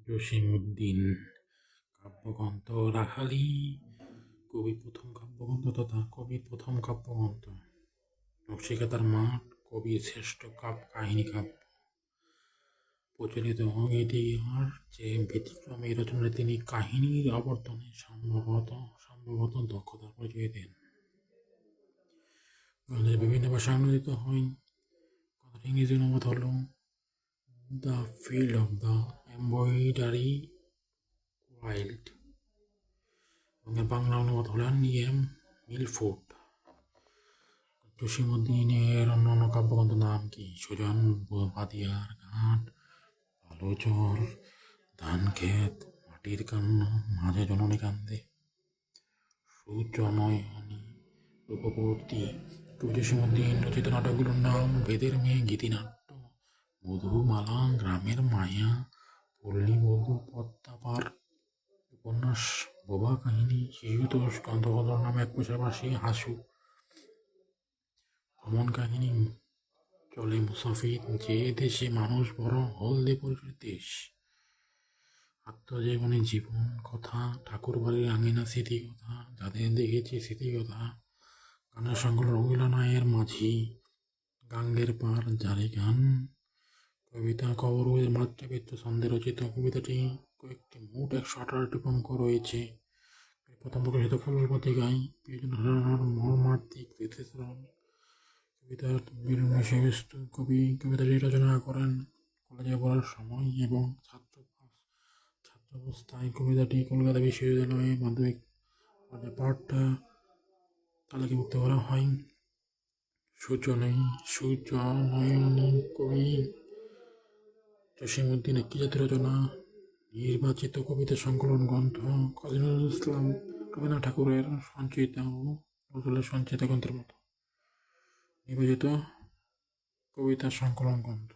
জসীমউদ্দীন কাব্যগ্রন্থ রাখালি কবির প্রথম কাব্যগ্রন্থ তথা কবির প্রথম কাব্যগ্রন্থ। নকশিকাঁথার মাঠ কবির শ্রেষ্ঠ কাহিনী কাব্য। প্রচলিত ইতিহাস যে ব্যতিক্রম এই রচনায় তিনি কাহিনীর আবর্তনে সম্ভবত দক্ষতার পরিচয় দেন। গ্রন্থের বিভিন্ন ভাষায় অনুদিত হয়। কথার ইংরেজি অনুবাদ হল the field of the embroidery wild এবং বাংলা অনুবাদ হলেন এম মিলফোর্ড। জসীমউদ্দীনের অন্যান্য কাব্যগ্রন্থের নাম কি? সুজন, বাদিয়ার ঘাট, ভালো চর, ধান ক্ষেত, মাটির কান্না, মাঝে জননী কান্দে, সুজনয়নী, রূপবর্তী। কবি জসীমউদ্দীন রচিত নাটকগুলোর নাম বেদের মেয়ে, গীতিনাট্য, মধুমালা, গ্রামের মায়া, পল্লীবধূ, পদ্মাপার, উপন্যাস, বোবা কাহিনী, শিশুতোষ, গন্ধর্বর নামে এক পাশাপাশি, হাসু, ভ্রমণ কাহিনী, চলে মুসাফির, যে দেশে মানুষ বড় হলদে পরিচিত দেশ, আত্মজীবনী, জীবন কথা, ঠাকুর বাড়ির আঙিনা, স্মৃতিকথা, যাদের দেখেছি স্মৃতিকথা, গানের সংকলন রঙিলা নায়ের মাঝি, গাঙ্গের পার, জারি গান, কবিতা কবরুয়ের মাতৃবৃত্ত ছন্দে রচিত। কবিতাটি কয়েকটি মোট 118টি অঙ্ক রয়েছে। প্রথম প্রকাশিত ফুল পত্রিকায় মর্মার্থিক বিশ্লেষণ। কবিতার বিষয়বস্তু: কবি কবিতাটি রচনা করেন কলেজে পড়ার সময় এবং ছাত্রাবস্থায়। কবিতাটি কলকাতা বিশ্ববিদ্যালয়ে মাধ্যমিক পর্যায়ে পাঠ তালিকাভুক্ত করা হয়। সুজনয়নী কবি জসীমউদ্দীন একটি জাতীয় রচনা, নির্বাচিত কবিতা সংকলন গ্রন্থ, কাজী নজরুল ইসলাম, রবীন্দ্রনাথ ঠাকুরের সঞ্চিত ও নজরুলের সঞ্চিত গ্রন্থের মতো নির্বাচিত কবিতা সংকলন গ্রন্থ।